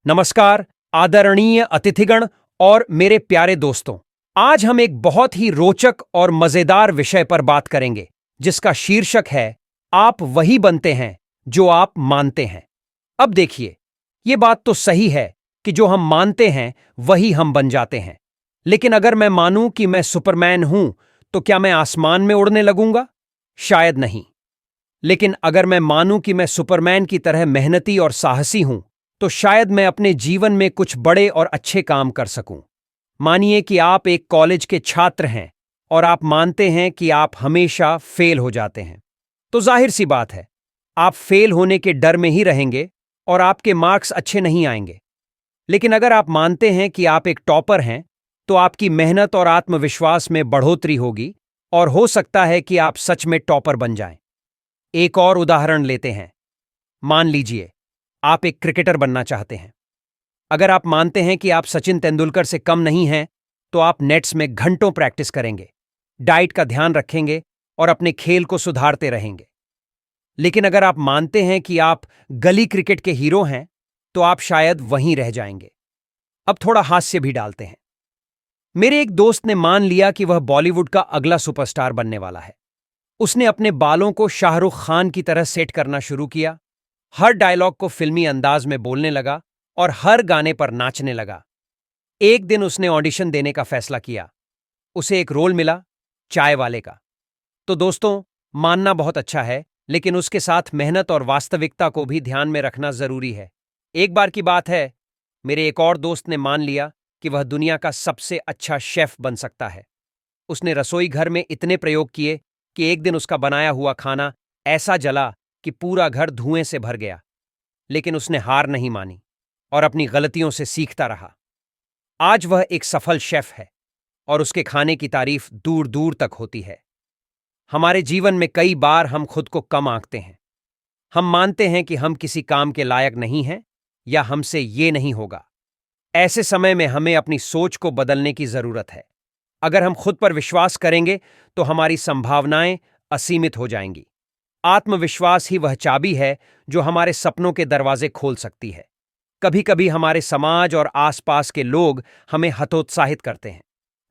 नमस्कार आदरणीय अतिथिगण और मेरे प्यारे दोस्तों। आज हम एक बहुत ही रोचक और मजेदार विषय पर बात करेंगे जिसका शीर्षक है आप वही बनते हैं जो आप मानते हैं। अब देखिए, ये बात तो सही है कि जो हम मानते हैं वही हम बन जाते हैं। लेकिन अगर मैं मानूं कि मैं सुपरमैन हूं तो क्या मैं आसमान में उड़ने लगूंगा? शायद नहीं। लेकिन अगर मैं मानूं कि मैं सुपरमैन की तरह मेहनती और साहसी हूं तो शायद मैं अपने जीवन में कुछ बड़े और अच्छे काम कर सकूं। मानिए कि आप एक कॉलेज के छात्र हैं और आप मानते हैं कि आप हमेशा फेल हो जाते हैं। तो जाहिर सी बात है, आप फेल होने के डर में ही रहेंगे और आपके मार्क्स अच्छे नहीं आएंगे। लेकिन अगर आप मानते हैं कि आप एक टॉपर हैं तो आपकी मेहनत और आत्मविश्वास में बढ़ोतरी होगी और हो सकता है कि आप सच में टॉपर बन जाएं। एक और उदाहरण लेते हैं। मान लीजिए आप एक क्रिकेटर बनना चाहते हैं। अगर आप मानते हैं कि आप सचिन तेंदुलकर से कम नहीं हैं तो आप नेट्स में घंटों प्रैक्टिस करेंगे, डाइट का ध्यान रखेंगे और अपने खेल को सुधारते रहेंगे। लेकिन अगर आप मानते हैं कि आप गली क्रिकेट के हीरो हैं तो आप शायद वहीं रह जाएंगे। अब थोड़ा हास्य भी डालते हैं। मेरे एक दोस्त ने मान लिया कि वह बॉलीवुड का अगला सुपरस्टार बनने वाला है। उसने अपने बालों को शाहरुख खान की तरह सेट करना शुरू किया, हर डायलॉग को फिल्मी अंदाज में बोलने लगा और हर गाने पर नाचने लगा। एक दिन उसने ऑडिशन देने का फैसला किया। उसे एक रोल मिला, चाय वाले का। तो दोस्तों, मानना बहुत अच्छा है, लेकिन उसके साथ मेहनत और वास्तविकता को भी ध्यान में रखना जरूरी है। एक बार की बात है, मेरे एक और दोस्त ने मान लिया कि वह दुनिया का सबसे अच्छा शेफ बन सकता है। उसने रसोई घर में इतने प्रयोग किए कि एक दिन उसका बनाया हुआ खाना ऐसा जला कि पूरा घर धुएं से भर गया। लेकिन उसने हार नहीं मानी और अपनी गलतियों से सीखता रहा। आज वह एक सफल शेफ है और उसके खाने की तारीफ दूर दूर तक होती है। हमारे जीवन में कई बार हम खुद को कम आंकते हैं। हम मानते हैं कि हम किसी काम के लायक नहीं हैं या हमसे ये नहीं होगा। ऐसे समय में हमें अपनी सोच को बदलने की जरूरत है। अगर हम खुद पर विश्वास करेंगे तो हमारी संभावनाएं असीमित हो जाएंगी। आत्मविश्वास ही वह चाबी है जो हमारे सपनों के दरवाजे खोल सकती है। कभी कभी हमारे समाज और आसपास के लोग हमें हतोत्साहित करते हैं।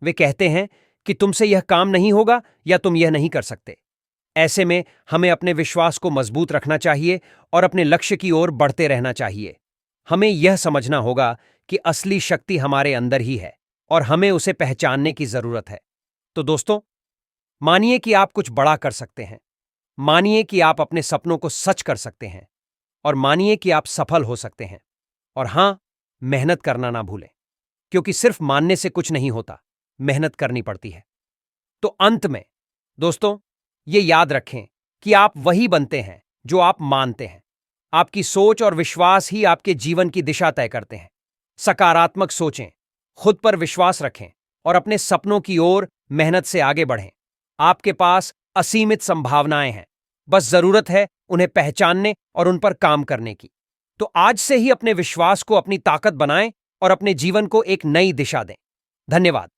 वे कहते हैं कि तुमसे यह काम नहीं होगा या तुम यह नहीं कर सकते। ऐसे में हमें अपने विश्वास को मजबूत रखना चाहिए और अपने लक्ष्य की ओर बढ़ते रहना चाहिए। हमें यह समझना होगा कि असली शक्ति हमारे अंदर ही है और हमें उसे पहचानने की जरूरत है। तो दोस्तों, मानिए कि आप कुछ बड़ा कर सकते हैं। मानिए कि आप अपने सपनों को सच कर सकते हैं और मानिए कि आप सफल हो सकते हैं। और हां, मेहनत करना ना भूलें, क्योंकि सिर्फ मानने से कुछ नहीं होता, मेहनत करनी पड़ती है। तो अंत में दोस्तों, ये याद रखें कि आप वही बनते हैं जो आप मानते हैं। आपकी सोच और विश्वास ही आपके जीवन की दिशा तय करते हैं। सकारात्मक सोचें, खुद पर विश्वास रखें और अपने सपनों की ओर मेहनत से आगे बढ़ें। आपके पास असीमित संभावनाएं हैं, बस जरूरत है उन्हें पहचानने और उन पर काम करने की। तो आज से ही अपने विश्वास को अपनी ताकत बनाएं और अपने जीवन को एक नई दिशा दें। धन्यवाद।